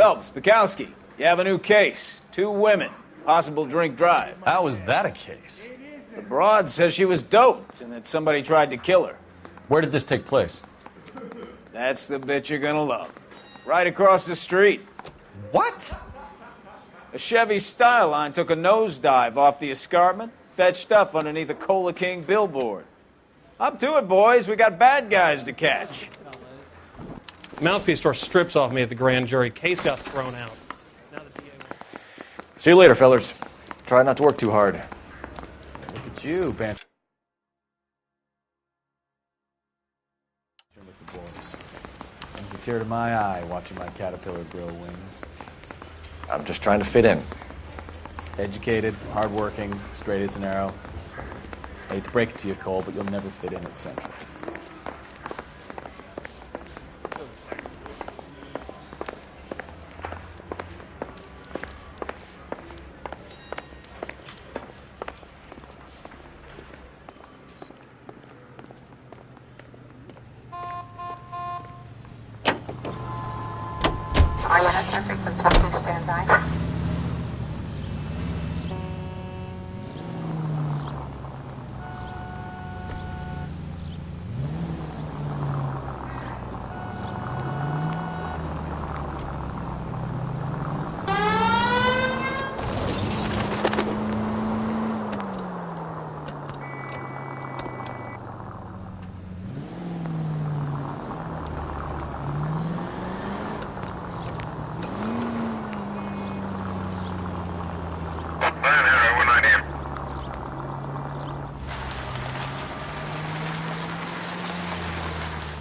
Phelps, Bukowski, you have a new case. 2 women, possible drink drive. How is that a case? The broad says she was doped and that somebody tried to kill her. Where did this take place? That's the bit you're gonna love. Right across the street. What? A Chevy Styline took a nosedive off the escarpment, fetched up underneath a Cola King billboard. Up to it, boys. We got bad guys to catch. Mouthpiece store strips off me at the grand jury. Case got thrown out. See you later, fellas. Try not to work too hard. Look at you, Ban. With the boys. Brings a tear to my eye watching my caterpillar grow wings. I'm just trying to fit in. Educated, hardworking, straight as an arrow. I hate to break it to you, Cole, but you'll never fit in at Central.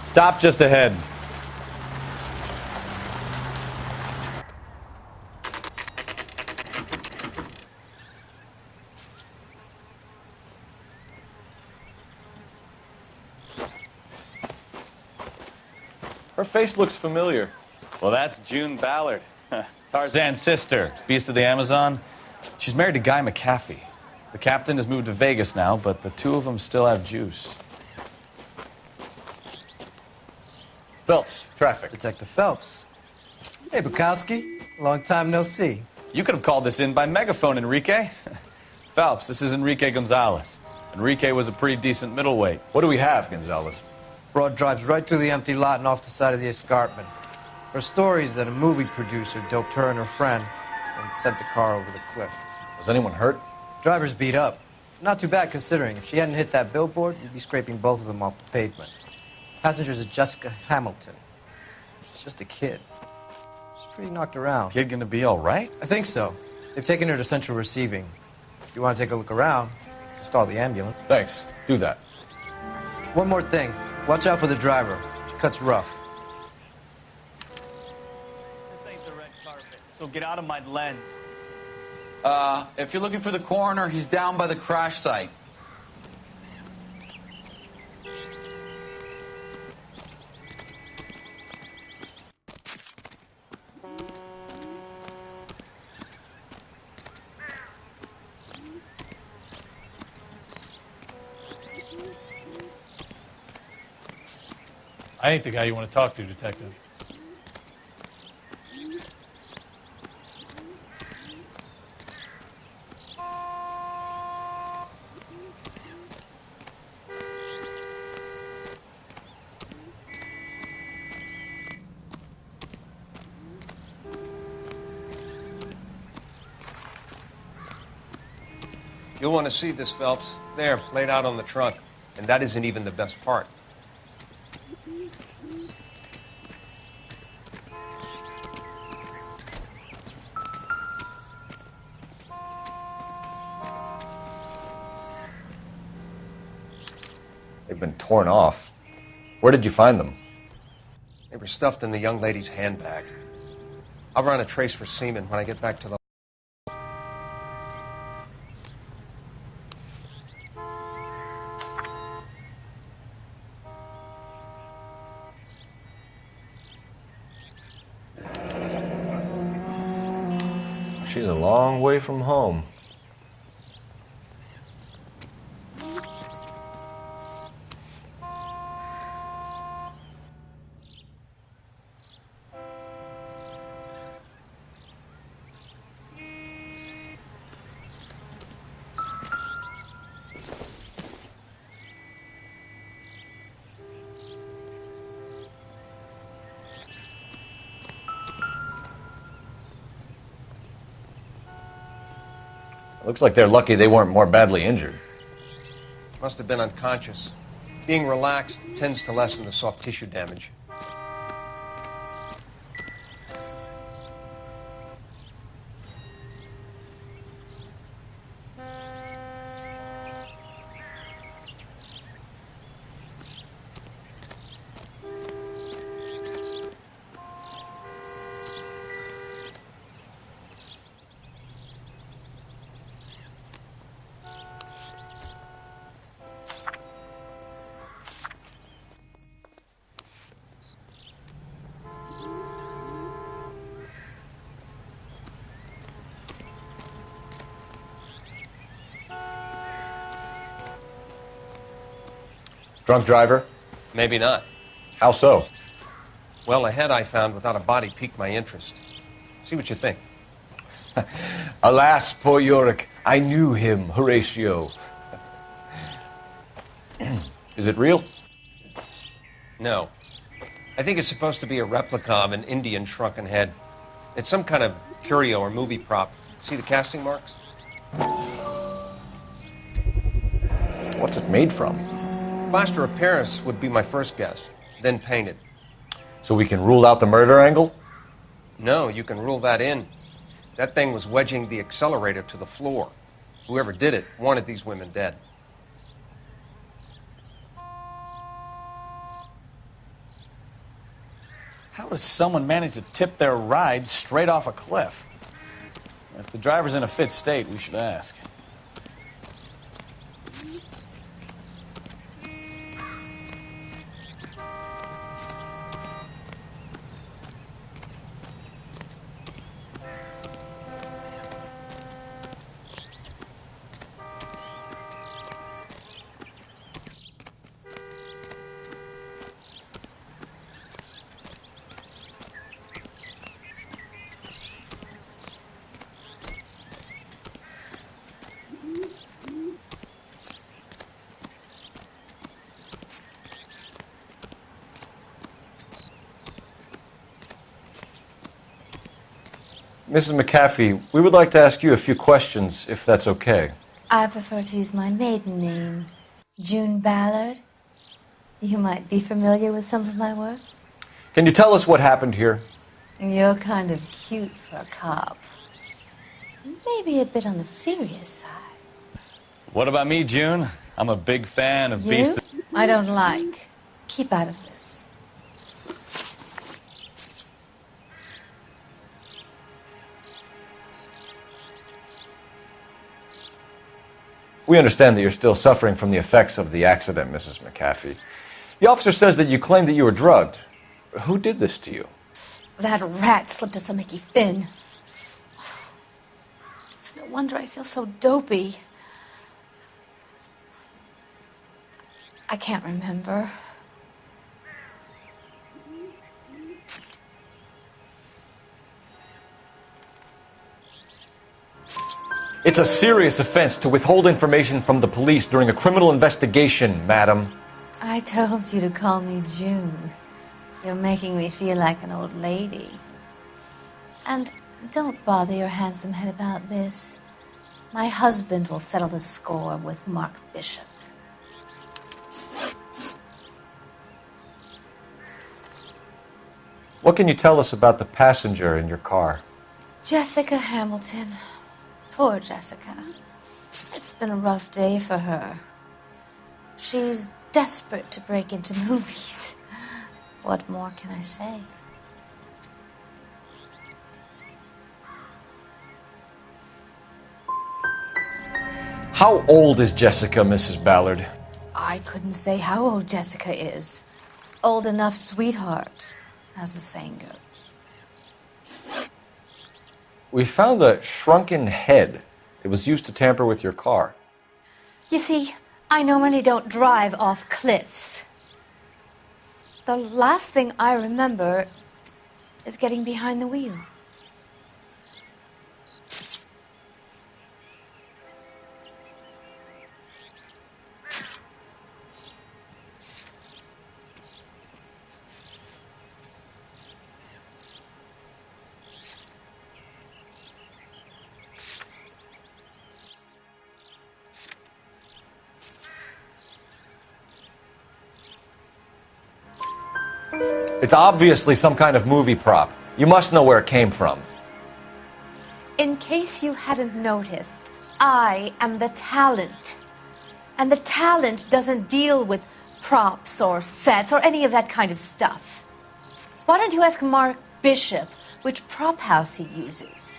Stop just ahead. Her face looks familiar. Well, that's June Ballard, Tarzan's sister, beast of the Amazon. She's married to Guy McAfee. The captain has moved to Vegas now, but the 2 of them still have juice. Phelps, traffic. Detective Phelps. Hey, Bukowski. Long time no see. You could have called this in by megaphone, Enrique. Phelps, this is Enrique Gonzalez. Enrique was a pretty decent middleweight. What do we have, Gonzalez? Broad drives right through the empty lot and off the side of the escarpment. Her story is that a movie producer doped her and her friend and sent the car over the cliff. Was anyone hurt? Driver's beat up. Not too bad considering. If she hadn't hit that billboard, you'd be scraping both of them off the pavement. Passenger's a Jessica Hamilton. She's just a kid. She's pretty knocked around. Kid gonna be all right? I think so. They've taken her to central receiving. If you want to take a look around, stall the ambulance. Thanks. Do that. One more thing. Watch out for the driver. She cuts rough. This ain't the red carpet, so get out of my lens. If you're looking for the coroner, he's down by the crash site. I ain't the guy you want to talk to, Detective. You'll want to see this, Phelps. There, laid out on the trunk. And that isn't even the best part. They've been torn off. Where did you find them? They were stuffed in the young lady's handbag. I'll run a trace for semen when I get back to the... She's a long way from home. Looks like they're lucky they weren't more badly injured. Must have been unconscious. Being relaxed tends to lessen the soft tissue damage. Drunk driver? Maybe not. How so? Well, a head I found without a body piqued my interest. See what you think. Alas, poor Yorick, I knew him, Horatio. Is it real? No. I think it's supposed to be a replica of an Indian shrunken head. It's some kind of curio or movie prop. See the casting marks? What's it made from? Plaster of Paris would be my first guess, then painted. So we can rule out the murder angle? No, you can rule that in. That thing was wedging the accelerator to the floor. Whoever did it wanted these women dead. How does someone manage to tip their ride straight off a cliff? If the driver's in a fit state, we should ask. Mrs. McAfee, we would like to ask you a few questions, if that's okay. I prefer to use my maiden name, June Ballard. You might be familiar with some of my work. Can you tell us what happened here? You're kind of cute for a cop. Maybe a bit on the serious side. What about me, June? I'm a big fan of You? I don't like. Keep out of this. We understand that you're still suffering from the effects of the accident, Mrs. McAfee. The officer says that you claimed that you were drugged. Who did this to you? That rat slipped us a Mickey Finn. It's no wonder I feel so dopey. I can't remember. It's a serious offense to withhold information from the police during a criminal investigation, madam. I told you to call me June. You're making me feel like an old lady. And don't bother your handsome head about this. My husband will settle the score with Mark Bishop. What can you tell us about the passenger in your car? Jessica Hamilton. Poor Jessica. It's been a rough day for her. She's desperate to break into movies. What more can I say? How old is Jessica, Mrs. Ballard? I couldn't say how old Jessica is. Old enough, sweetheart, as the saying goes. We found a shrunken head. It was used to tamper with your car. You see, I normally don't drive off cliffs. The last thing I remember is getting behind the wheel. It's obviously some kind of movie prop. You must know where it came from. In case you hadn't noticed, I am the talent. And the talent doesn't deal with props or sets or any of that kind of stuff. Why don't you ask Mark Bishop which prop house he uses?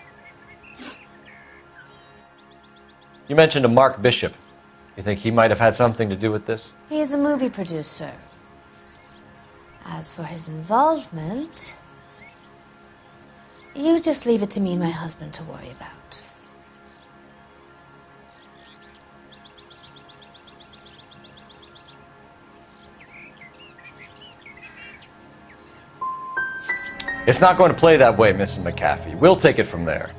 You mentioned a Mark Bishop. You think he might have had something to do with this? He is a movie producer. As for his involvement, you just leave it to me and my husband to worry about. It's not going to play that way, Mrs. McAfee. We'll take it from there.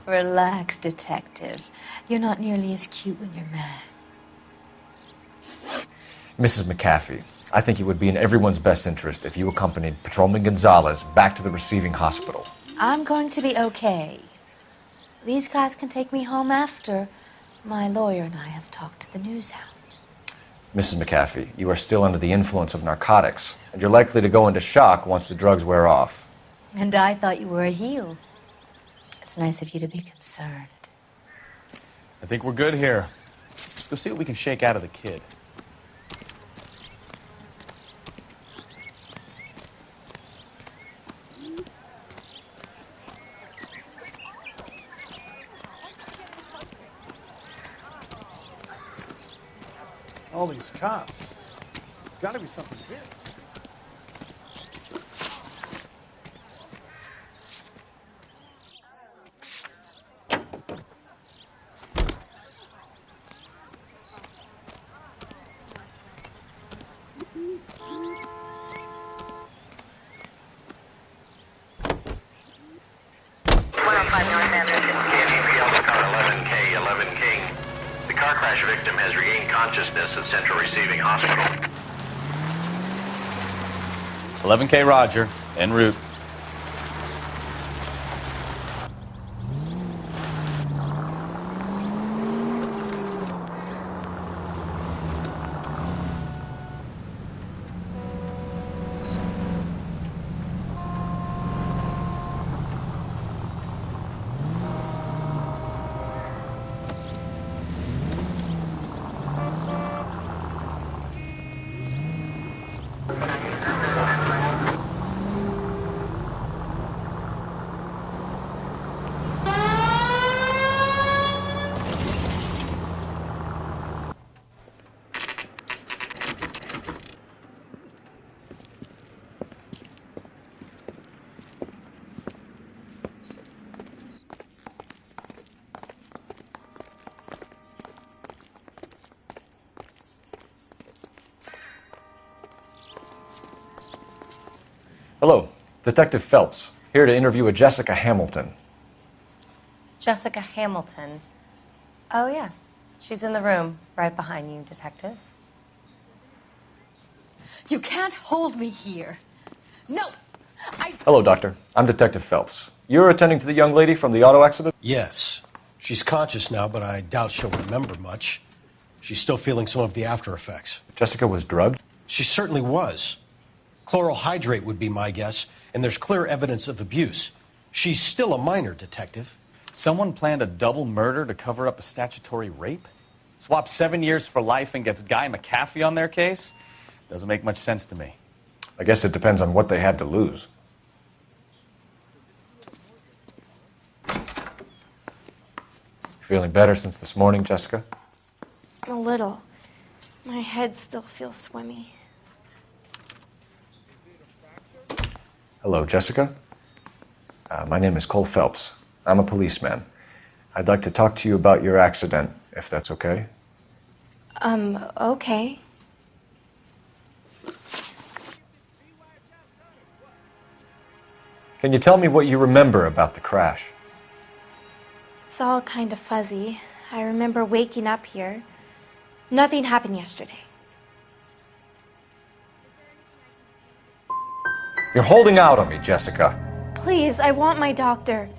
Relax, detective. You're not nearly as cute when you're mad. Mrs. McAfee, I think it would be in everyone's best interest if you accompanied Patrolman Gonzalez back to the receiving hospital. I'm going to be okay. These guys can take me home after my lawyer and I have talked to the news hounds. Mrs. McAfee, you are still under the influence of narcotics, and you're likely to go into shock once the drugs wear off. And I thought you were a heel. It's nice of you to be concerned. I think we're good here. Let's go see what we can shake out of the kid. All these cops. It's got to be something big. Victim has regained consciousness at Central Receiving Hospital. 11K Roger, en route. Hello, Detective Phelps, here to interview a Jessica Hamilton. Jessica Hamilton. Oh, yes. She's in the room right behind you, Detective. You can't hold me here. No! Hello, Doctor. I'm Detective Phelps. You're attending to the young lady from the auto accident? Yes. She's conscious now, but I doubt she'll remember much. She's still feeling some of the after effects. Jessica was drugged? She certainly was. Chloral hydrate would be my guess, and there's clear evidence of abuse. She's still a minor, Detective. Someone planned a double murder to cover up a statutory rape? Swap 7 years for life and gets Guy McAfee on their case? Doesn't make much sense to me. I guess it depends on what they had to lose. Feeling better since this morning, Jessica? A little. My head still feels swimmy. Hello, Jessica. My name is Cole Phelps. I'm a policeman. I'd like to talk to you about your accident, if that's okay. Okay. Can you tell me what you remember about the crash? It's all kind of fuzzy. I remember waking up here. Nothing happened yesterday. You're holding out on me, Jessica. Please, I want my doctor.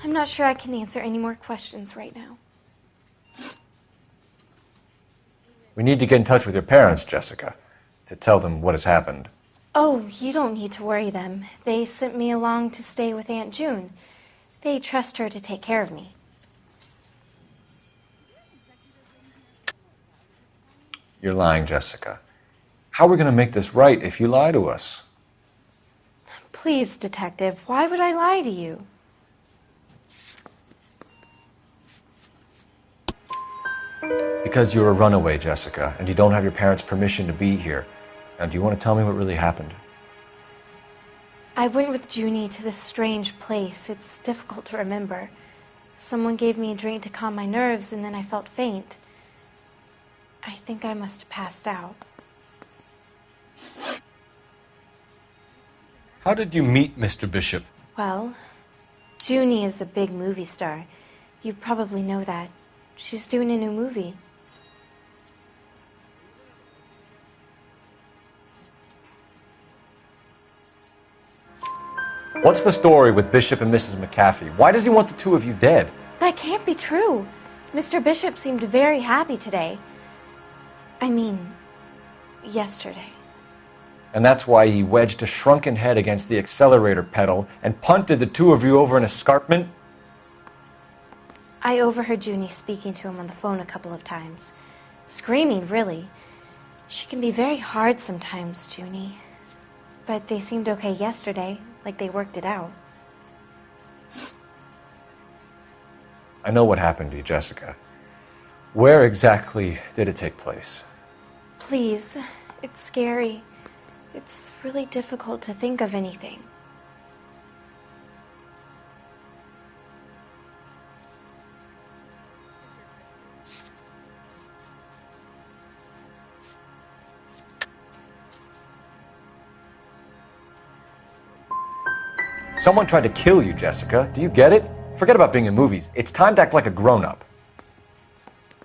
I'm not sure I can answer any more questions right now. We need to get in touch with your parents, Jessica, to tell them what has happened. Oh, you don't need to worry them. They sent me along to stay with Aunt June. They trust her to take care of me. You're lying, Jessica. How are we going to make this right if you lie to us? Please, Detective, why would I lie to you? Because you're a runaway, Jessica, and you don't have your parents' permission to be here. Now, do you want to tell me what really happened? I went with Junie to this strange place. It's difficult to remember. Someone gave me a drink to calm my nerves, and then I felt faint. I think I must have passed out. How did you meet Mr. Bishop? Well, Junie is a big movie star. You probably know that. She's doing a new movie. What's the story with Bishop and Mrs. McAfee? Why does he want the two of you dead? That can't be true. Mr. Bishop seemed very happy today. I mean, yesterday. And that's why he wedged a shrunken head against the accelerator pedal and punted the two of you over an escarpment? I overheard Junie speaking to him on the phone a couple of times. Screaming, really. She can be very hard sometimes, Junie. But they seemed okay yesterday, like they worked it out. I know what happened to you, Jessica. Where exactly did it take place? Please, it's scary. It's really difficult to think of anything. Someone tried to kill you, Jessica. Do you get it? Forget about being in movies. It's time to act like a grown-up.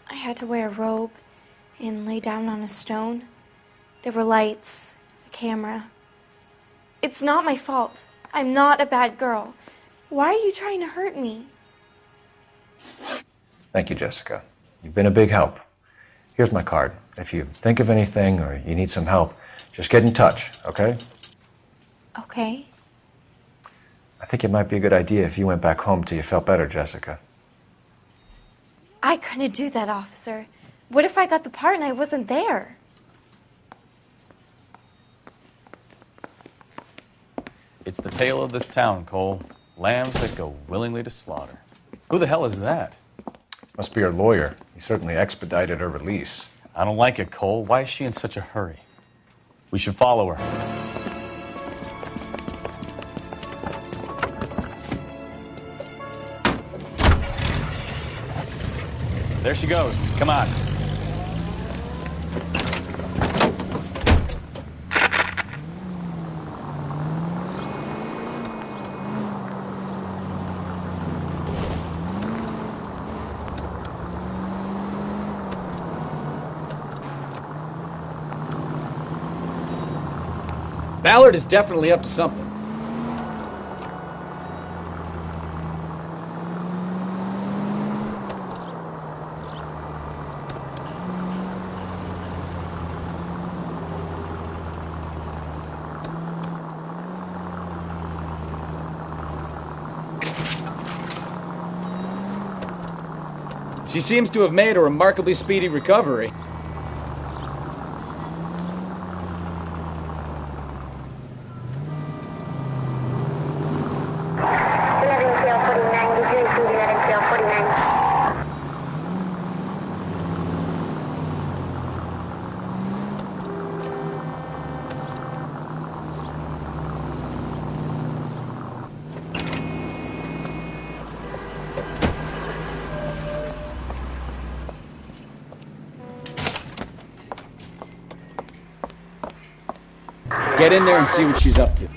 I had to wear a robe and lay down on a stone. There were lights, a camera. It's not my fault. I'm not a bad girl. Why are you trying to hurt me? Thank you, Jessica. You've been a big help. Here's my card. If you think of anything or you need some help, just get in touch, okay? Okay. I think it might be a good idea if you went back home till you felt better, Jessica. I couldn't do that, officer. What if I got the part and I wasn't there? It's the tale of this town, Cole. Lambs that go willingly to slaughter. Who the hell is that? Must be her lawyer. He certainly expedited her release. I don't like it, Cole. Why is she in such a hurry? We should follow her. There she goes. Come on. Ballard is definitely up to something. She seems to have made a remarkably speedy recovery. Get in there and see what she's up to.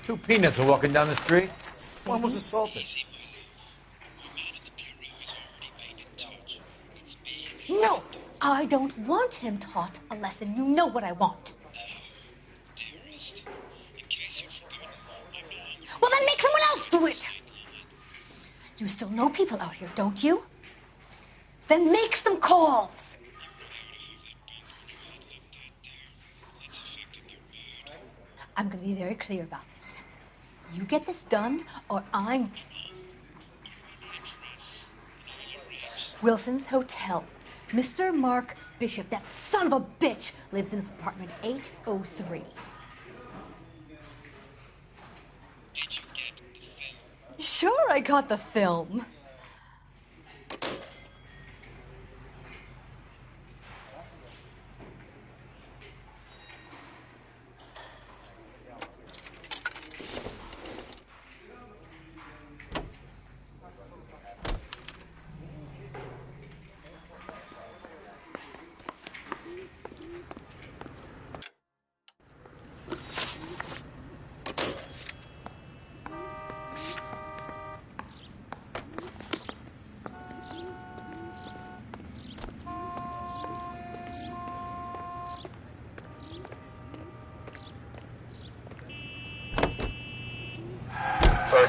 Two peanuts are walking down the street. One was assaulted. I don't want him taught a lesson. You know what I want. Well, then make someone else do it. You still know people out here, don't you? Then make some calls. I'm going to be very clear about this. You get this done, or I'm... Wilson's Hotel. Mr. Mark Bishop, that son of a bitch, lives in apartment 803. Sure, I got the film.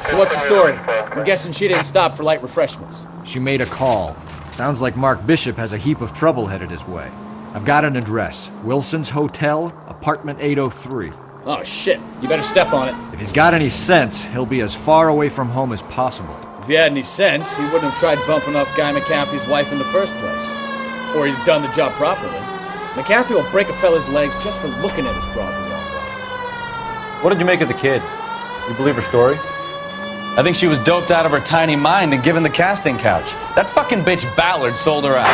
So what's the story? I'm guessing she didn't stop for light refreshments. She made a call. Sounds like Mark Bishop has a heap of trouble headed his way. I've got an address. Wilson's Hotel, apartment 803. Oh, shit. You better step on it. If he's got any sense, he'll be as far away from home as possible. If he had any sense, he wouldn't have tried bumping off Guy McCaffrey's wife in the first place. Or he'd done the job properly. McCaffrey will break a fella's legs just for looking at his broad the wrong way. What did you make of the kid? You believe her story? I think she was doped out of her tiny mind and given the casting couch. That fucking bitch Ballard sold her out.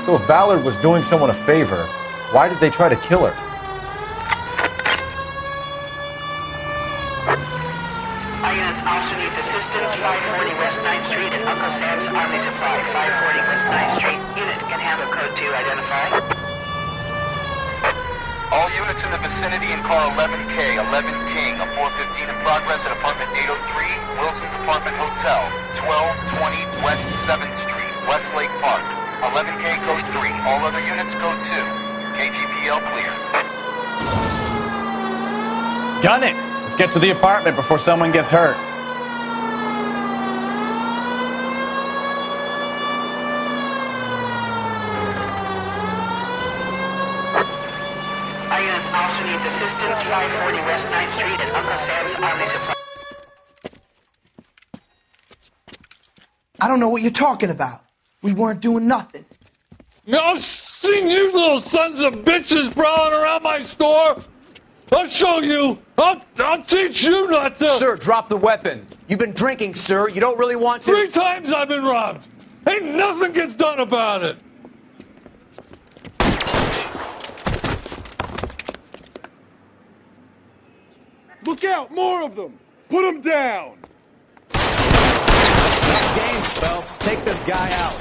So if Ballard was doing someone a favor, why did they try to kill her? Our units also needs assistance. 540 West 9th Street and Uncle Sam's Army Supply. 540 West 9th Street. Unit can handle code 2. Identify. All units in the vicinity in car 11K, 11 King, a 415 in progress at apartment 803, Wilson's Apartment Hotel, 1220 West 7th Street, Westlake Park. 11K code 3, all other units code 2. KGPL clear. Gun it! Let's get to the apartment before someone gets hurt. Our units also needs assistance. 540 West 9th Street and Uncle Sam's Army Supply. I don't know what you're talking about. We weren't doing nothing. I've seen you little sons of bitches prowling around my store. I'll show you. I'll teach you not to. Sir, drop the weapon. You've been drinking, sir. You don't really want to. 3 times I've been robbed. Ain't nothing gets done about it. Look out! More of them! Put them down! That game, Phelps. Take this guy out.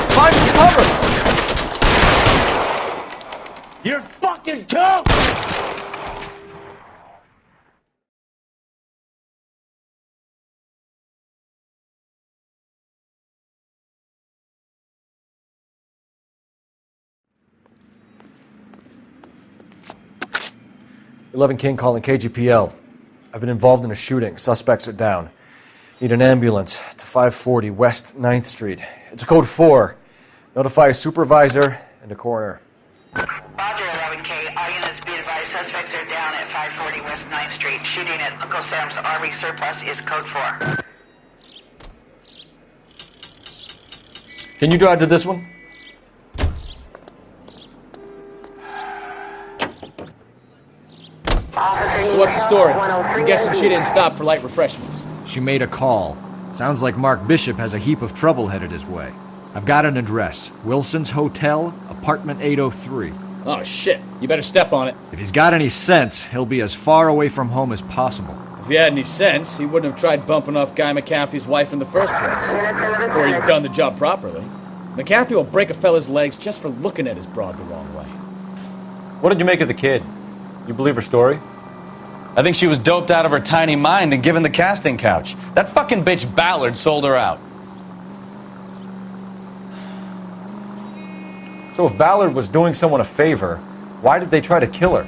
Find cover! You're fucking tough! 11 King calling KGPL. I've been involved in a shooting. Suspects are down. Need an ambulance to 540 West 9th Street. It's a code 4. Notify a supervisor and a coroner. Roger, 11K. All units be advised. Suspects are down at 540 West 9th Street. Shooting at Uncle Sam's Army surplus is code 4. Can you drive to this one? So what's the story? I'm guessing she didn't stop for light refreshments. She made a call. Sounds like Mark Bishop has a heap of trouble headed his way. I've got an address. Wilson's Hotel, apartment 803. Oh, shit. You better step on it. If he's got any sense, he'll be as far away from home as possible. If he had any sense, he wouldn't have tried bumping off Guy McCaffrey's wife in the first place. Or he'd done the job properly. McCaffrey will break a fella's legs just for looking at his broad the wrong way. What did you make of the kid? You believe her story? I think she was doped out of her tiny mind and given the casting couch. That fucking bitch Ballard sold her out. So if Ballard was doing someone a favor, why did they try to kill her?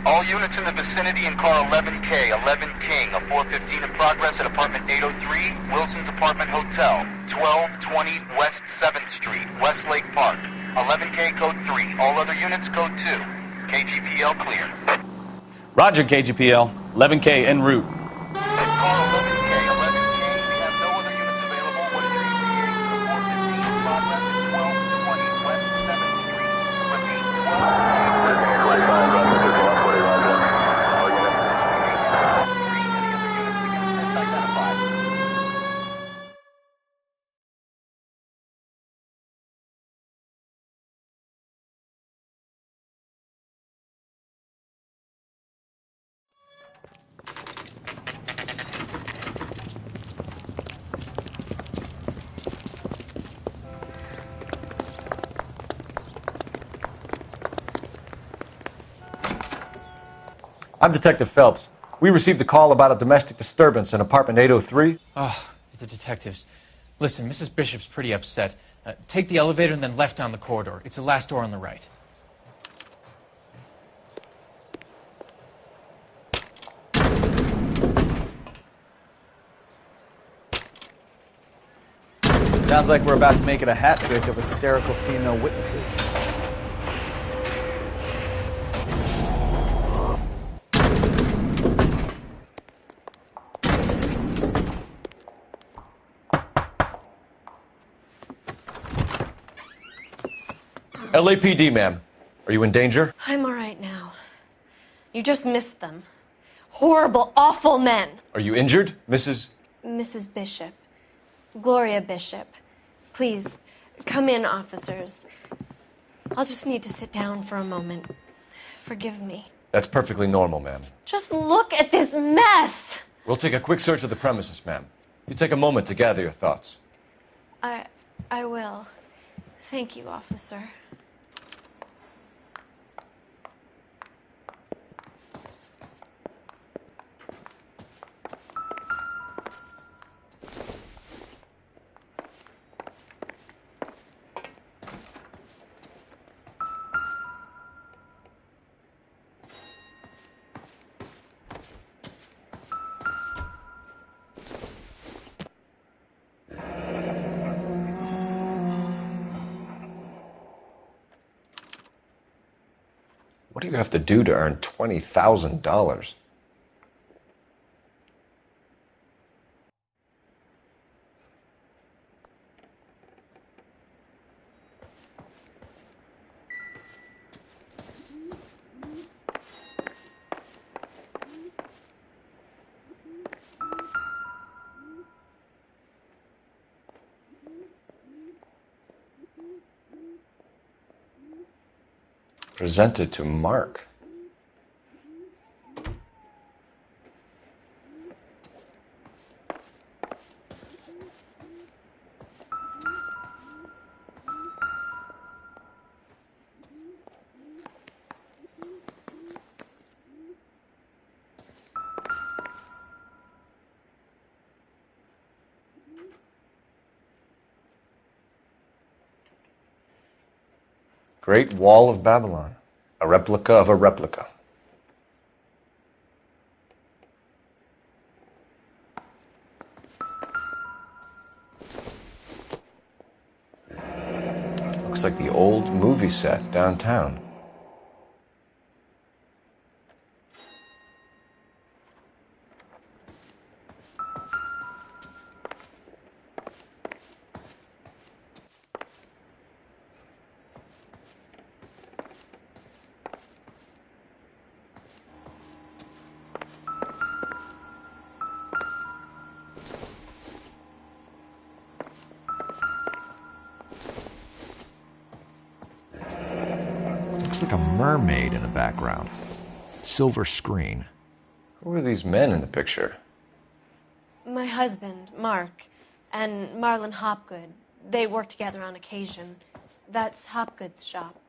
All units in the vicinity in car 11K, 11 King, a 415 in progress at apartment 803, Wilson's Apartment Hotel, 1220 West 7th Street, Westlake Park. 11K code 3. All other units code 2. KGPL clear. Roger, KGPL. 11K en route. Car 11K, 11K. We have no other units available. What is your ETA? 415 in progress at 1220 West 7th Street. Repeat, 1220 West 7th Street. I'm Detective Phelps. We received a call about a domestic disturbance in apartment 803. Oh, the detectives. Listen, Mrs. Bishop's pretty upset. Take the elevator and then left down the corridor. It's the last door on the right. Sounds like we're about to make it a hat trick of hysterical female witnesses. LAPD, ma'am. Are you in danger? I'm all right now. You just missed them. Horrible, awful men. Are you injured, Mrs.? Mrs. Bishop. Gloria Bishop. Please, come in, officers. I'll just need to sit down for a moment. Forgive me. That's perfectly normal, ma'am. Just look at this mess! We'll take a quick search of the premises, ma'am. You take a moment to gather your thoughts. I will. Thank you, officer. What do you have to do to earn $20,000? Presented to Mark. Great Wall of Babylon, a replica of a replica. Looks like the old movie set downtown. Looks like a mermaid in the background. Silver screen. Who are these men in the picture? My husband, Mark, and Marlon Hopgood. They work together on occasion. That's Hopgood's shop.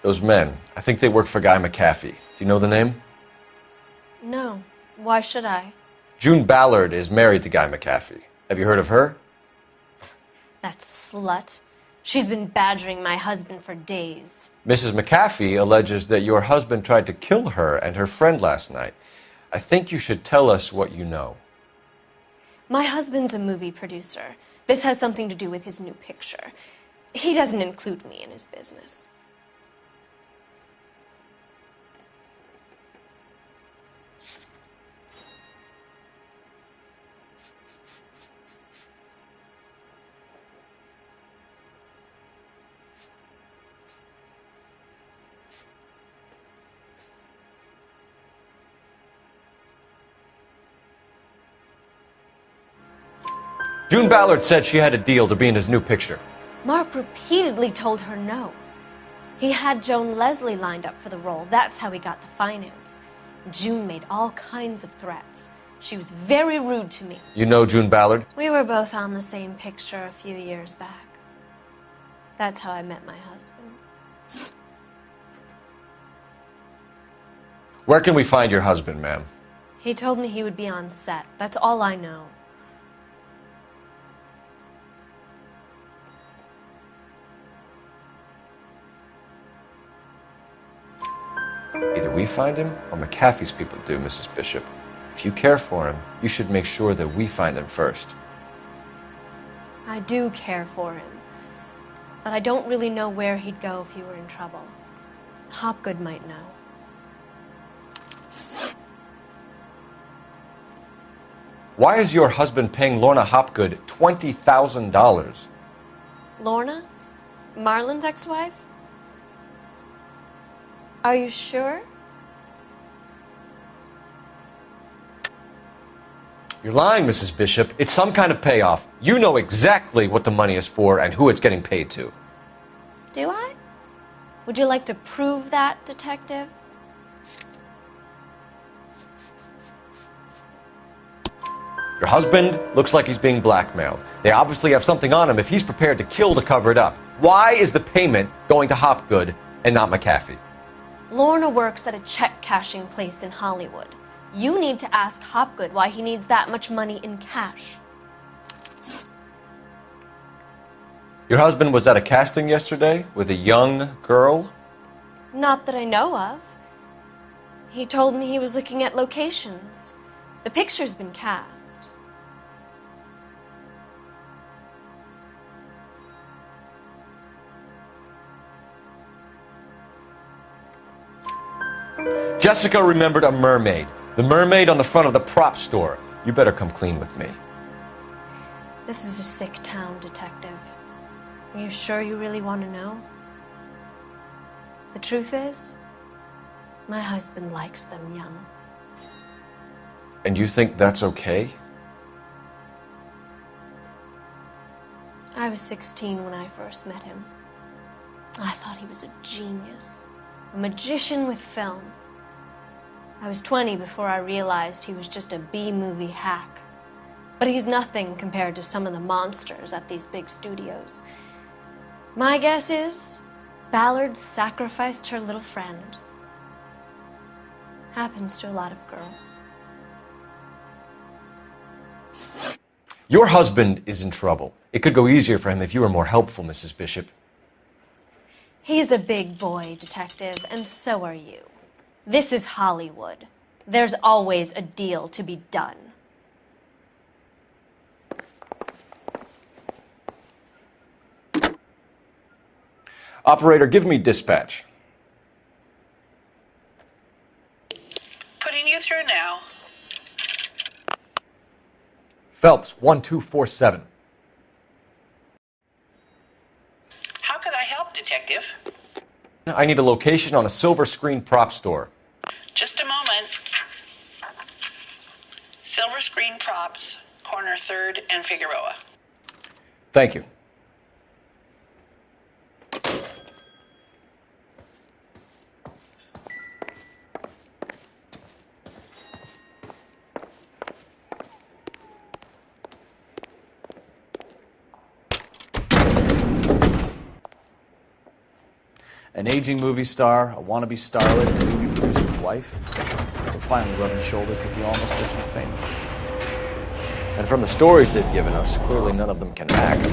Those men, I think they work for Guy McAfee. Do you know the name? No. Why should I? June Ballard is married to Guy McAfee. Have you heard of her? That slut. She's been badgering my husband for days. Mrs. McAfee alleges that your husband tried to kill her and her friend last night. I think you should tell us what you know. My husband's a movie producer. This has something to do with his new picture. He doesn't include me in his business. June Ballard said she had a deal to be in his new picture. Mark repeatedly told her no. He had Joan Leslie lined up for the role. That's how he got the finance. June made all kinds of threats. She was very rude to me. You know June Ballard? We were both on the same picture a few years back. That's how I met my husband. Where can we find your husband, ma'am? He told me he would be on set. That's all I know. Either we find him or McAfee's people do, Mrs. Bishop. If you care for him, you should make sure that we find him first. I do care for him. But I don't really know where he'd go if he were in trouble. Hopgood might know. Why is your husband paying Lorna Hopgood $20,000? Lorna? Marlon's ex-wife? Are you sure? You're lying, Mrs. Bishop. It's some kind of payoff. You know exactly what the money is for and who it's getting paid to. Do I? Would you like to prove that, Detective? Your husband looks like he's being blackmailed. They obviously have something on him if he's prepared to kill to cover it up. Why is the payment going to Hopgood and not McAfee? Lorna works at a check-cashing place in Hollywood. You need to ask Hopgood why he needs that much money in cash. Your husband was at a casting yesterday with a young girl? Not that I know of. He told me he was looking at locations. The picture's been cast. Jessica remembered a mermaid. The mermaid on the front of the prop store. You better come clean with me. This is a sick town, Detective. Are you sure you really want to know? The truth is, my husband likes them young. And you think that's okay? I was 16 when I first met him. I thought he was a genius, a magician with film. I was 20 before I realized he was just a B-movie hack. But he's nothing compared to some of the monsters at these big studios. My guess is Ballard sacrificed her little friend. Happens to a lot of girls. Your husband is in trouble. It could go easier for him if you were more helpful, Mrs. Bishop. He's a big boy, Detective, and so are you. This is Hollywood. There's always a deal to be done. Operator, give me dispatch. Putting you through now. Phelps, 1247. How could I help, Detective? I need a location on a silver screen prop store. Just a moment. Silver Screen Props, corner 3rd and Figueroa. Thank you. An aging movie star, a wannabe starlet, and a movie producer's wife. We're finally rubbing shoulders with the almost rich and famous. And from the stories they've given us, clearly none of them can act.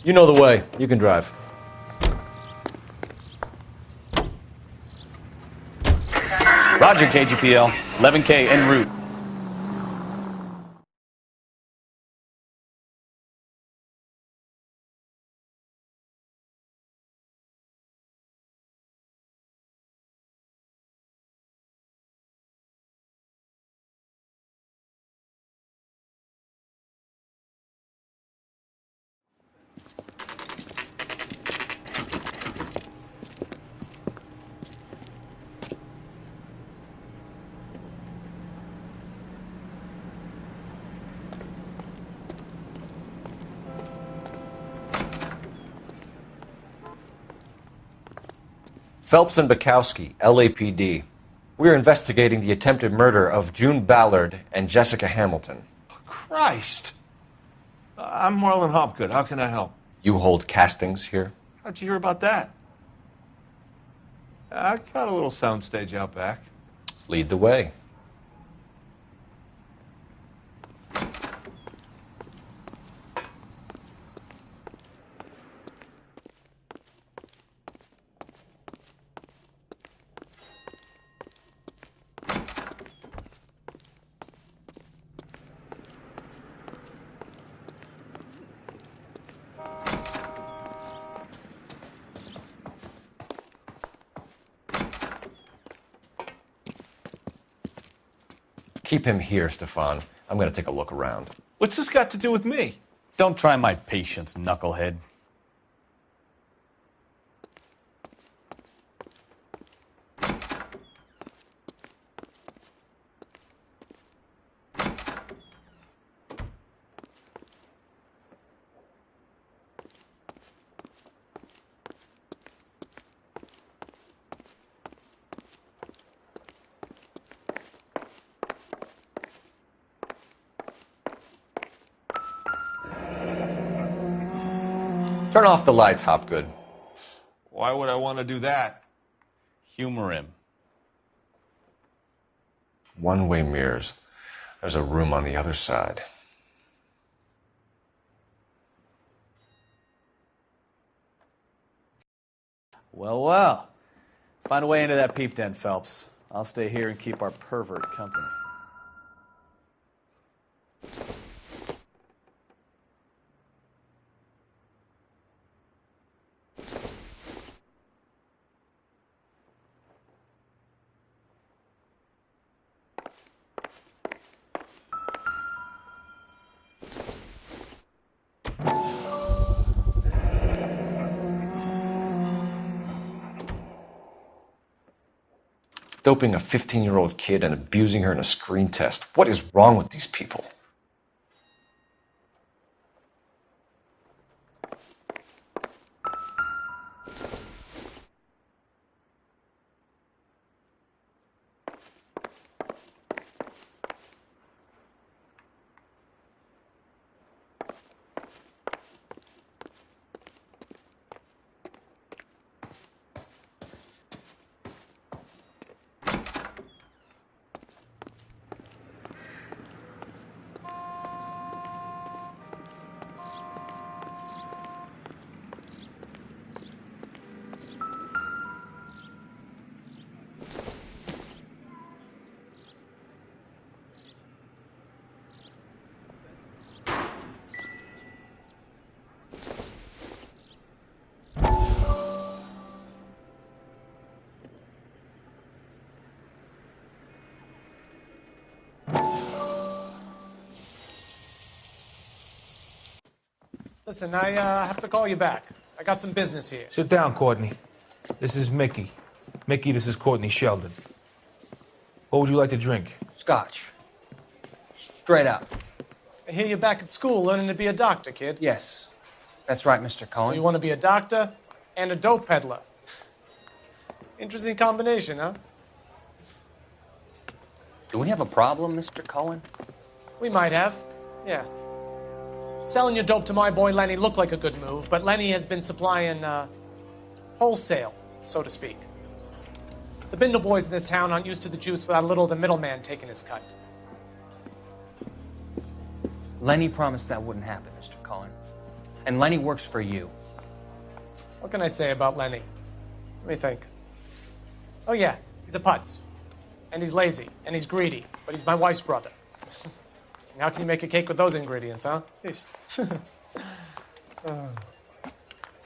You know the way. You can drive. Roger, KGPL. 11K en route. Phelps and Bukowski, LAPD. We are investigating the attempted murder of June Ballard and Jessica Hamilton. Christ! I'm Marlon Hopgood. How can I help? You hold castings here? How'd you hear about that? I got a little soundstage out back. Lead the way. Keep him here, Stefan. I'm going to take a look around. What's this got to do with me? Don't try my patience, knucklehead. Turn off the lights, Hopgood. Why would I want to do that? Humor him. One-way mirrors. There's a room on the other side. Well, well. Find a way into that peep den, Phelps. I'll stay here and keep our pervert company. Doping a 15-year-old kid and abusing her in a screen test. What is wrong with these people? Listen, I have to call you back. I got some business here. Sit down, Courtney. This is Mickey. Mickey, this is Courtney Sheldon. What would you like to drink? Scotch. Straight up. I hear you're back at school learning to be a doctor, kid. Yes. That's right, Mr. Cohen. So you want to be a doctor and a dope peddler. Interesting combination, huh? Do we have a problem, Mr. Cohen? We might have, yeah. Selling your dope to my boy Lenny looked like a good move, but Lenny has been supplying, wholesale, so to speak. The Bindle boys in this town aren't used to the juice without a little of the middleman taking his cut. Lenny promised that wouldn't happen, Mr. Cohen. And Lenny works for you. What can I say about Lenny? Let me think. Oh yeah, he's a putz. And he's lazy, and he's greedy, but he's my wife's brother. And how can you make a cake with those ingredients, huh?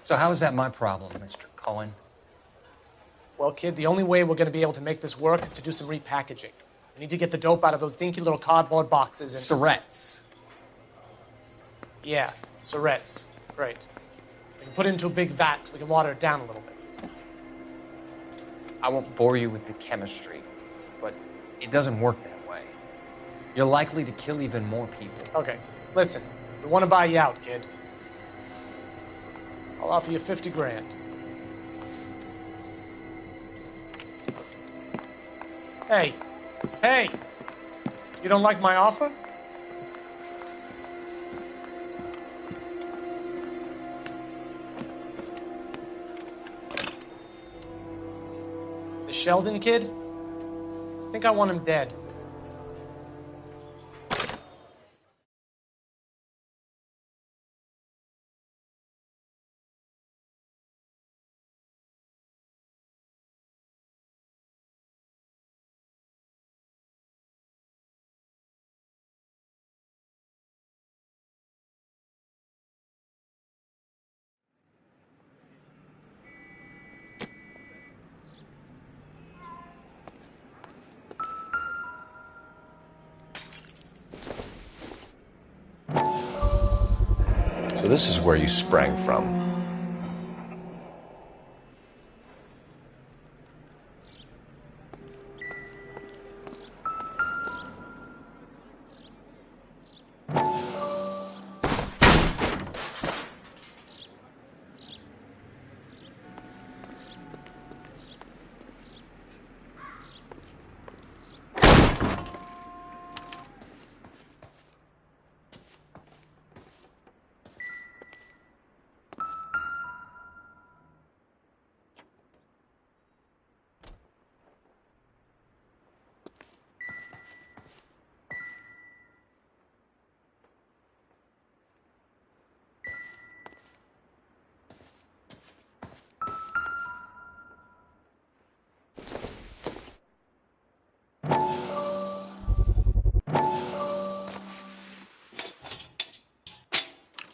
So how is that my problem, Mr. Cohen? Well, kid, the only way we're going to be able to make this work is to do some repackaging. We need to get the dope out of those dinky little cardboard boxes and... Surrettes. Yeah, surrettes. Great. We can put it into a big vat so we can water it down a little bit. I won't bore you with the chemistry, but it doesn't work that way. You're likely to kill even more people. Okay, listen. We want to buy you out, kid. I'll offer you 50 grand. Hey. Hey! You don't like my offer? The Sheldon kid? I think I want him dead. So this is where you sprang from.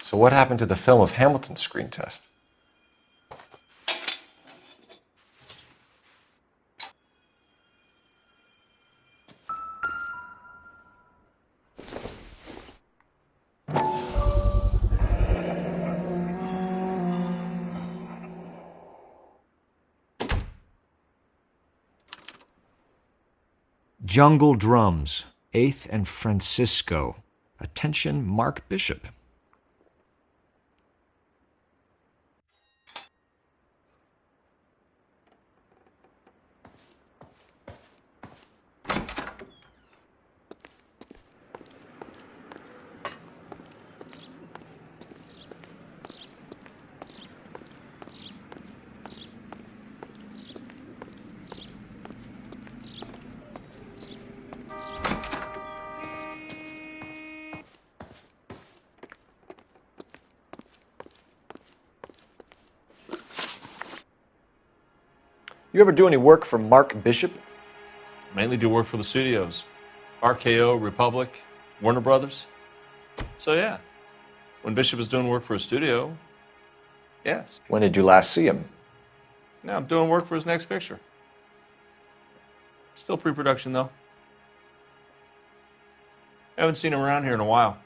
So what happened to the film of Hamilton's screen test? Jungle Drums, 8th and Francisco. Attention, Mark Bishop. You ever do any work for Mark Bishop? Mainly do work for the studios. RKO, Republic, Warner Brothers. So yeah, when Bishop is doing work for a studio, yes. When did you last see him? Now I'm doing work for his next picture. Still pre-production though. Haven't seen him around here in a while.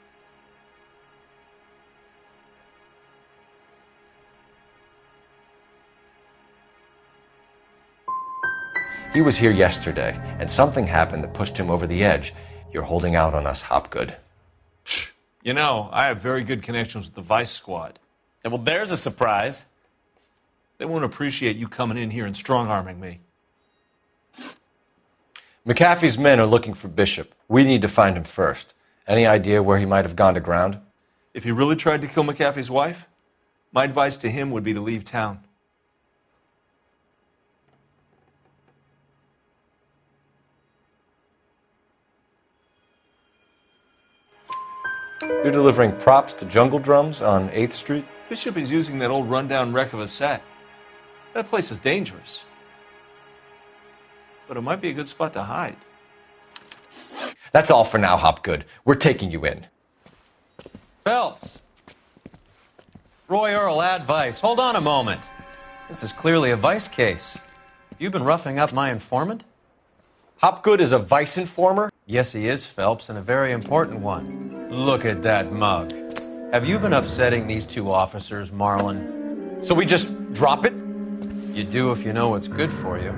He was here yesterday, and something happened that pushed him over the edge. You're holding out on us, Hopgood. You know, I have very good connections with the Vice Squad. And well, there's a surprise. They won't appreciate you coming in here and strong-arming me. McAfee's men are looking for Bishop. We need to find him first. Any idea where he might have gone to ground? If he really tried to kill McAfee's wife, my advice to him would be to leave town. You're delivering props to Jungle Drums on 8th Street? Bishop is using that old rundown wreck of a set. That place is dangerous. But it might be a good spot to hide. That's all for now, Hopgood. We're taking you in. Phelps! Roy Earl, ad vice. Hold on a moment. This is clearly a vice case. You've been roughing up my informant? Hopgood is a vice informer? Yes, he is, Phelps, and a very important one. Look at that mug. Have you been upsetting these two officers, Marlin? So we just drop it? You do if you know what's good for you.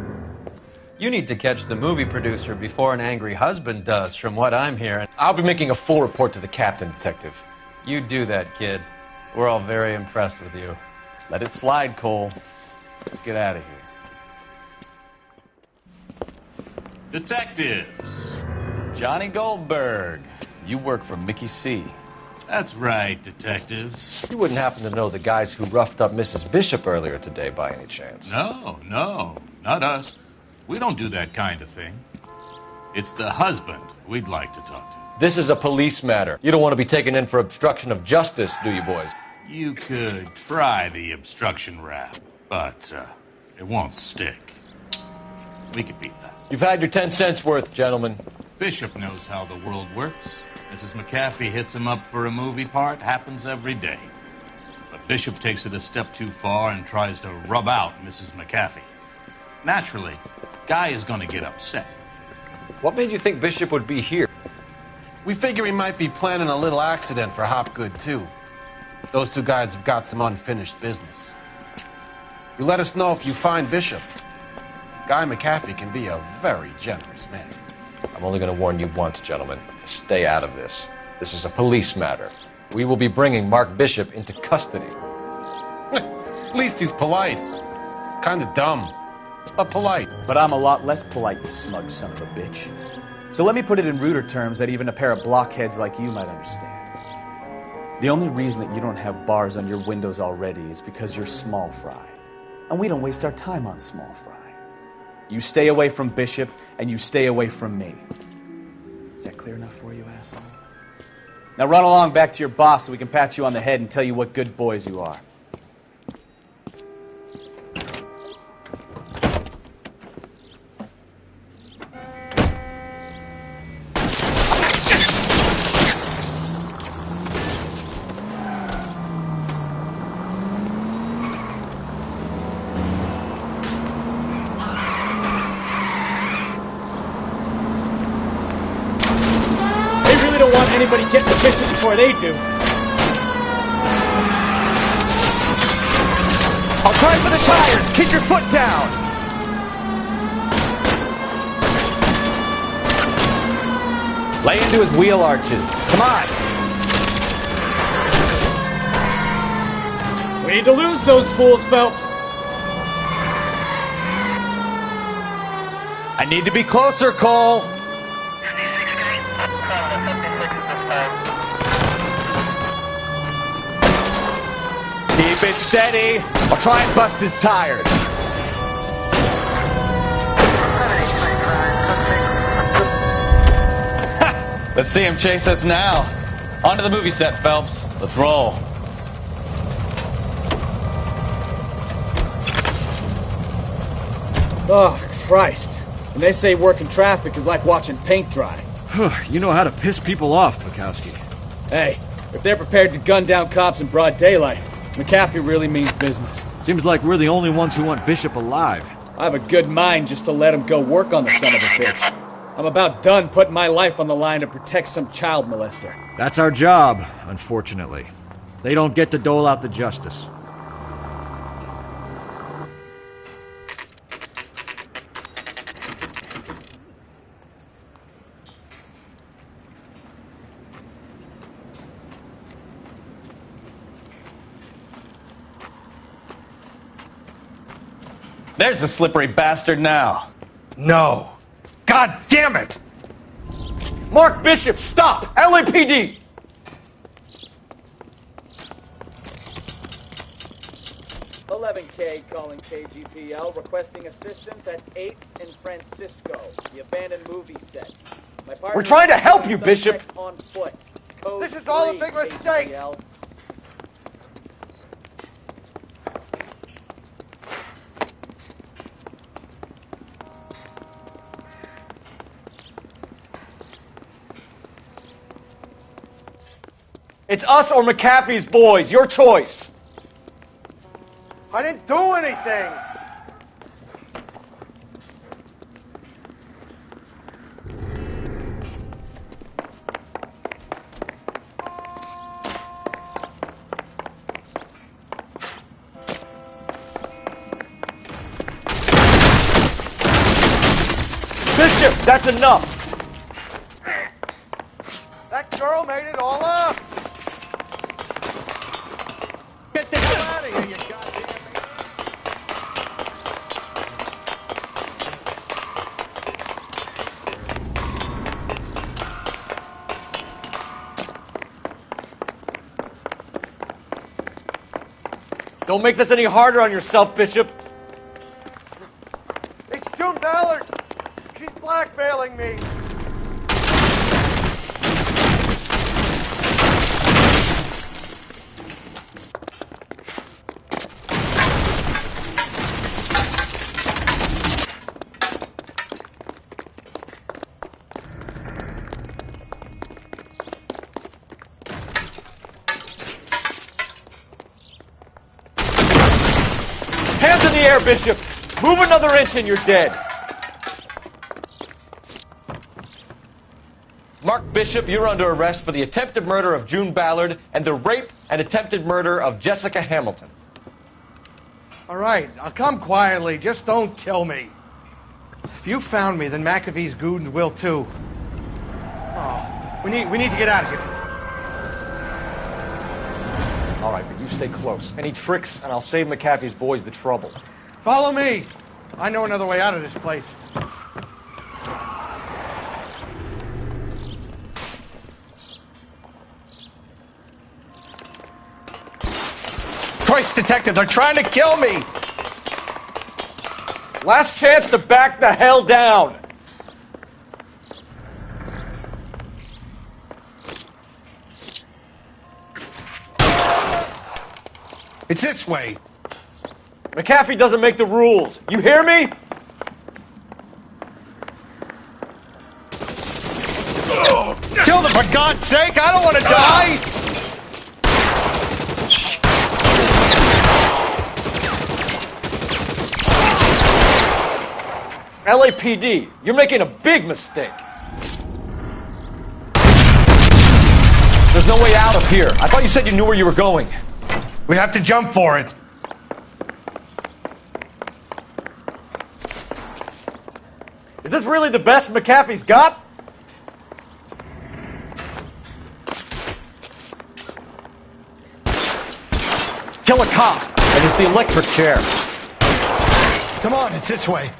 You need to catch the movie producer before an angry husband does, from what I'm hearing. I'll be making a full report to the captain, Detective. You do that, kid. We're all very impressed with you. Let it slide, Cole. Let's get out of here. Detectives. Johnny Goldberg. You work for Mickey C. That's right, detectives. You wouldn't happen to know the guys who roughed up Mrs. Bishop earlier today by any chance? No, not us. We don't do that kind of thing. It's the husband we'd like to talk to. This is a police matter. You don't want to be taken in for obstruction of justice, do you, boys? You could try the obstruction rap, but it won't stick. We could beat that. You've had your 10 cents worth, gentlemen. Bishop knows how the world works. Mrs. McAfee hits him up for a movie part. Happens every day. But Bishop takes it a step too far and tries to rub out Mrs. McAfee. Naturally, Guy is going to get upset. What made you think Bishop would be here? We figure he might be planning a little accident for Hopgood, too. Those two guys have got some unfinished business. You let us know if you find Bishop. Guy McAfee can be a very generous man. I'm only going to warn you once, gentlemen. Stay out of this. This is a police matter. We will be bringing Mark Bishop into custody. At least he's polite. Kind of dumb, but polite. But I'm a lot less polite, you smug son of a bitch. So let me put it in ruder terms that even a pair of blockheads like you might understand. The only reason that you don't have bars on your windows already is because you're small fry. And we don't waste our time on small fry. You stay away from Bishop, and you stay away from me. Is that clear enough for you, asshole? Now run along back to your boss so we can pat you on the head and tell you what good boys you are. Anybody get the Bishop before they do. I'll try for the tires. Keep your foot down. Lay into his wheel arches. Come on. We need to lose those fools, Phelps. I need to be closer, Cole. Keep it steady. I'll try and bust his tires. Let's see him chase us now. On to the movie set, Phelps. Let's roll. Oh, Christ. When they say working traffic is like watching paint dry. You know how to piss people off, Bukowski. Hey, if they're prepared to gun down cops in broad daylight, McAfee really means business. Seems like we're the only ones who want Bishop alive. I have a good mind just to let him go work on the son of a bitch. I'm about done putting my life on the line to protect some child molester. That's our job, unfortunately. They don't get to dole out the justice. There's the slippery bastard now. No. God damn it! Mark Bishop, stop! LAPD! $11K calling KGPL, requesting assistance at 8th and Francisco, the abandoned movie set. We're trying to help you, Bishop! On foot. Code This is all a 3, big mistake! KGPL. It's us or McAfee's boys, your choice! I didn't do anything! Bishop, that's enough! That girl made it all up! Get the hell out of here, you goddamn... Don't make this any harder on yourself, Bishop. It's June Ballard! She's blackmailing me! Hands in the air, Bishop! Move another inch and you're dead! Mark Bishop, you're under arrest for the attempted murder of June Ballard and the rape and attempted murder of Jessica Hamilton. All right, I'll come quietly. Just don't kill me. If you found me, then McAfee's goons will too. Oh, we need to get out of here. All right, but you stay close. Any tricks, and I'll save McAfee's boys the trouble. Follow me. I know another way out of this place. Christ, detective, they're trying to kill me! Last chance to back the hell down! It's this way. McAfee doesn't make the rules. You hear me? Kill them, for God's sake! I don't want to die! LAPD, you're making a big mistake. There's no way out of here. I thought you said you knew where you were going. We have to jump for it. Is this really the best McAfee's got? Kill a cop, and it's the electric chair. Come on, it's this way.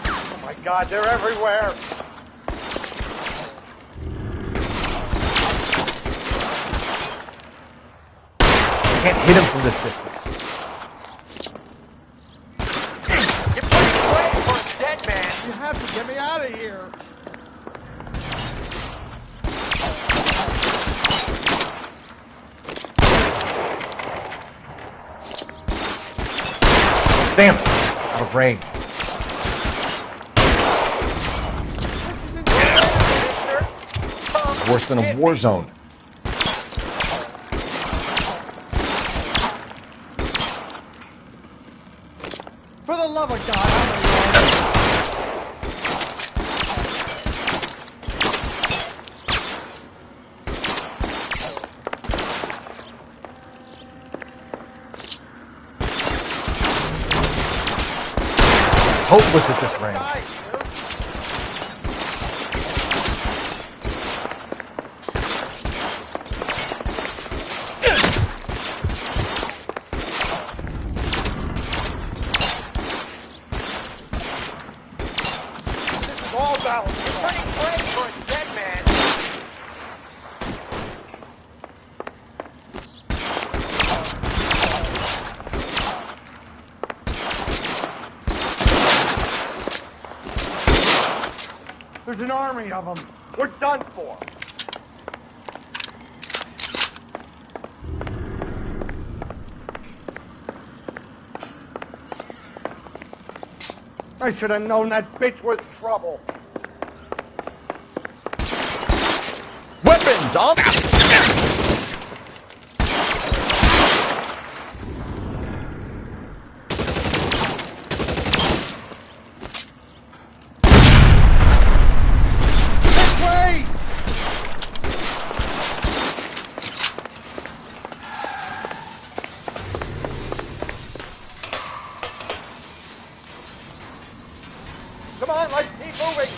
Oh my God, they're everywhere. Can't hit him from this distance. You're pretty quick for a dead man. You have to get me out of here. Damn it, out of range. This is worse than a war zone. For the love of God, It's hopeless at this range. There's an army of them. We're done for. I should have known that bitch was trouble. Weapons on! Come on, let's keep moving.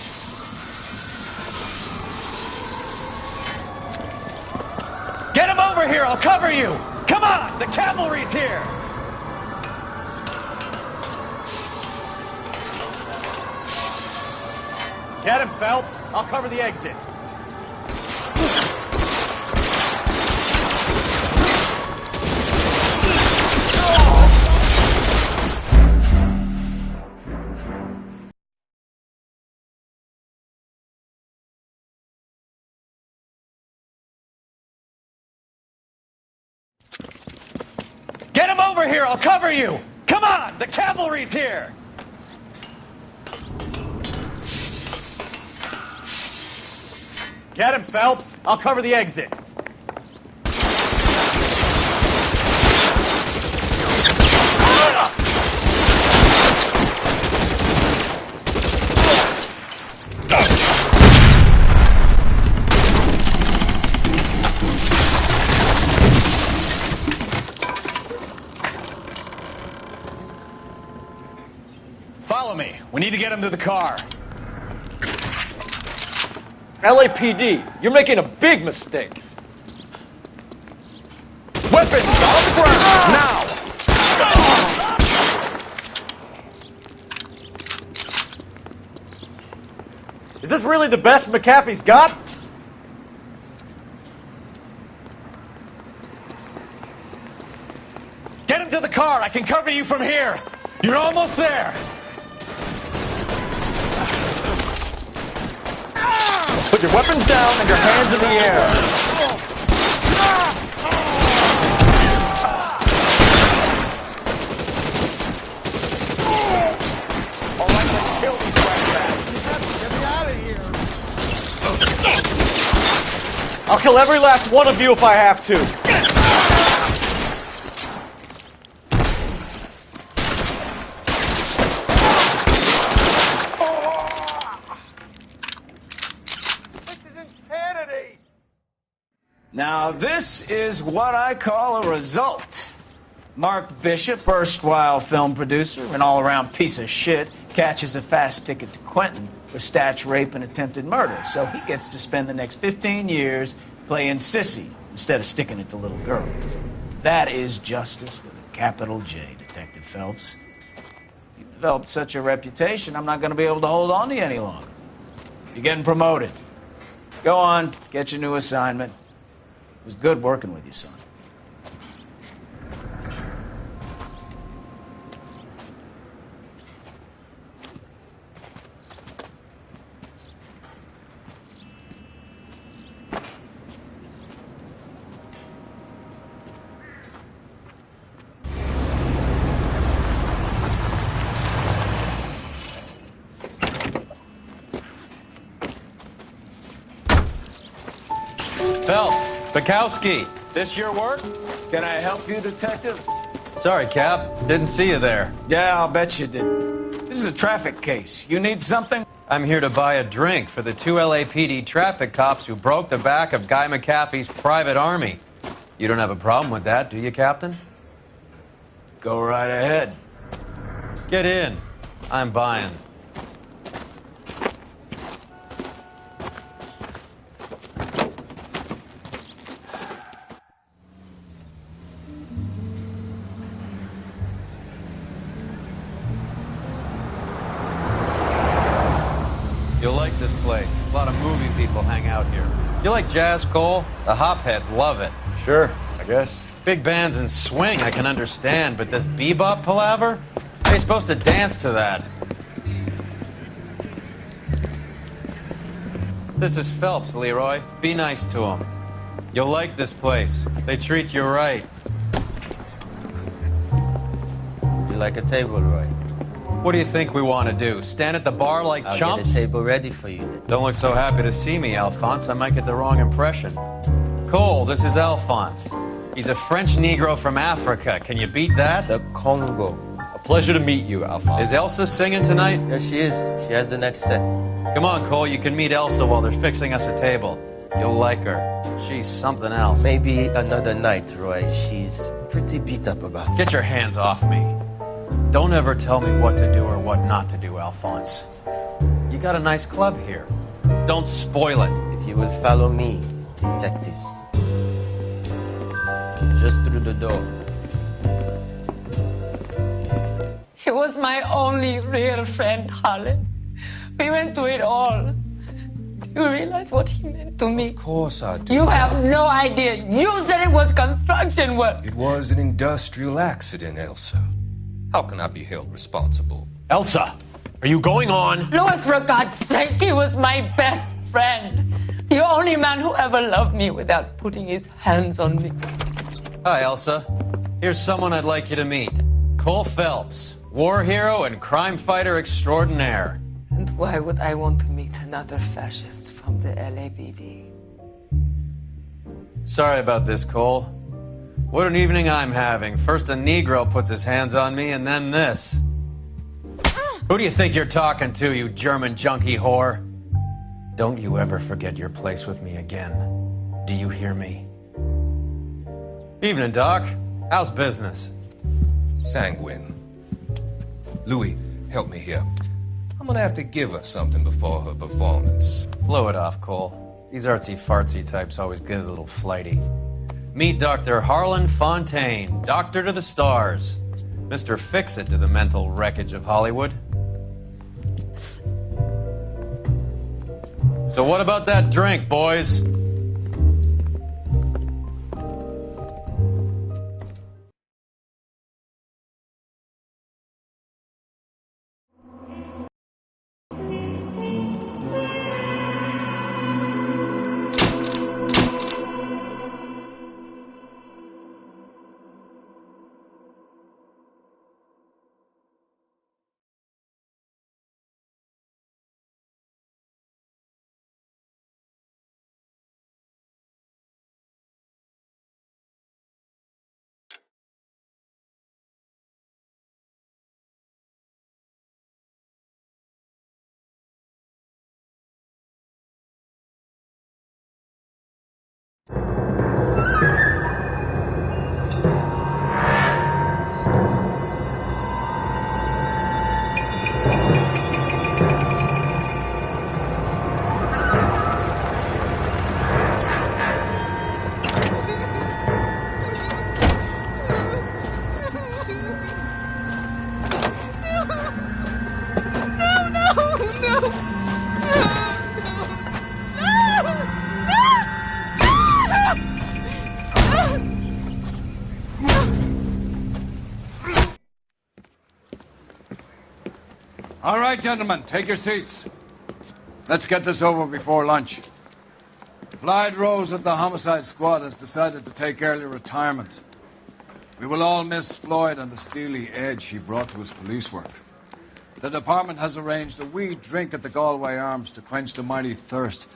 Get him over here, I'll cover you! Come on, the cavalry's here! Get him, Phelps. I'll cover the exit. Get him over here, I'll cover you! Come on, the cavalry's here! Get him, Phelps. I'll cover the exit. Follow me. We need to get him to the car. LAPD, you're making a big mistake. Weapons on the ground, now! Is this really the best McAfee's got? Get him to the car. I can cover you from here. You're almost there. Put your weapons down and your hands in the air. All right, let's kill these rats. Get me out of here. I'll kill every last one of you if I have to. Now, this is what I call a result. Mark Bishop, erstwhile film producer and all-around piece of shit, catches a fast ticket to Quentin for statch rape and attempted murder, so he gets to spend the next 15 years playing sissy instead of sticking it to little girls. That is justice with a capital J, Detective Phelps. You've developed such a reputation, I'm not going to be able to hold on to you any longer. You're getting promoted. Go on, get your new assignment. It was good working with you, son. Phelps, Bukowski. This your work? Can I help you, Detective? Sorry, Cap. Didn't see you there. Yeah, I'll bet you did. This is a traffic case. You need something? I'm here to buy a drink for the 2 LAPD traffic cops who broke the back of Guy McAfee's private army. You don't have a problem with that, do you, Captain? Go right ahead. Get in. I'm buying. You'll like this place. A lot of movie people hang out here. You like jazz, Cole? The hopheads love it. Sure, I guess. Big bands and swing I can understand, but this bebop palaver? How are you supposed to dance to that? This is Phelps, Leroy. Be nice to him. You'll like this place. They treat you right. You like a table, Roy? What do you think we want to do? Stand at the bar like I'll chumps? get a table ready for you then. Don't look so happy to see me, Alphonse. I might get the wrong impression. Cole, this is Alphonse. He's a French Negro from Africa. Can you beat that? The Congo. A pleasure to meet you, Alphonse. Is Elsa singing tonight? Yes, she is. She has the next set. Come on, Cole. You can meet Elsa while they're fixing us a table. You'll like her. She's something else. Maybe another night, Roy. She's pretty beat up about it. Get your hands off me. Don't ever tell me what to do or what not to do, Alphonse. You got a nice club here. Don't spoil it. If you will follow me, detectives. Just through the door. He was my only real friend, Harlan. We went through it all. Do you realize what he meant to me? Of course I do. You have no idea. You said it was construction work. It was an industrial accident, Elsa. How can I be held responsible? Elsa, are you going on? Louis, for God's sake, he was my best friend. The only man who ever loved me without putting his hands on me. Hi, Elsa. Here's someone I'd like you to meet. Cole Phelps, war hero and crime fighter extraordinaire. And why would I want to meet another fascist from the LAPD? Sorry about this, Cole. What an evening I'm having. First a Negro puts his hands on me, and then this. Who do you think you're talking to, you German junkie whore? Don't you ever forget your place with me again. Do you hear me? Evening, Doc. How's business? Sanguine. Louis, help me here. I'm gonna have to give her something before her performance. Blow it off, Cole. These artsy-fartsy types always get a little flighty. Meet Dr. Harlan Fontaine, doctor to the stars. Mr. Fix-It to the mental wreckage of Hollywood. So what about that drink, boys? All right, gentlemen, take your seats. Let's get this over before lunch. Floyd Rose of the Homicide Squad has decided to take early retirement. We will all miss Floyd and the steely edge he brought to his police work. The department has arranged a wee drink at the Galway Arms to quench the mighty thirst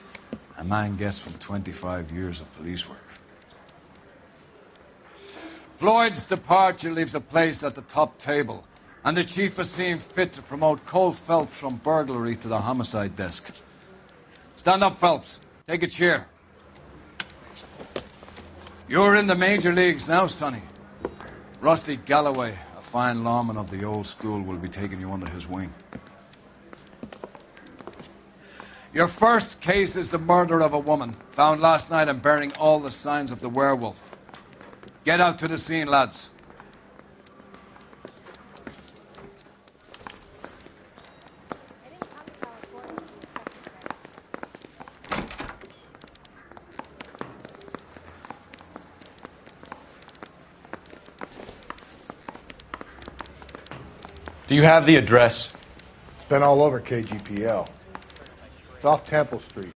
a man gets from 25 years of police work. Floyd's departure leaves a place at the top table, and the chief has seen fit to promote Cole Phelps from burglary to the homicide desk. Stand up, Phelps. Take a chair. You're in the major leagues now, Sonny. Rusty Galloway, a fine lawman of the old school, will be taking you under his wing. Your first case is the murder of a woman, found last night and bearing all the signs of the werewolf. Get out to the scene, lads. Do you have the address? It's been all over KGPL. It's off Temple Street.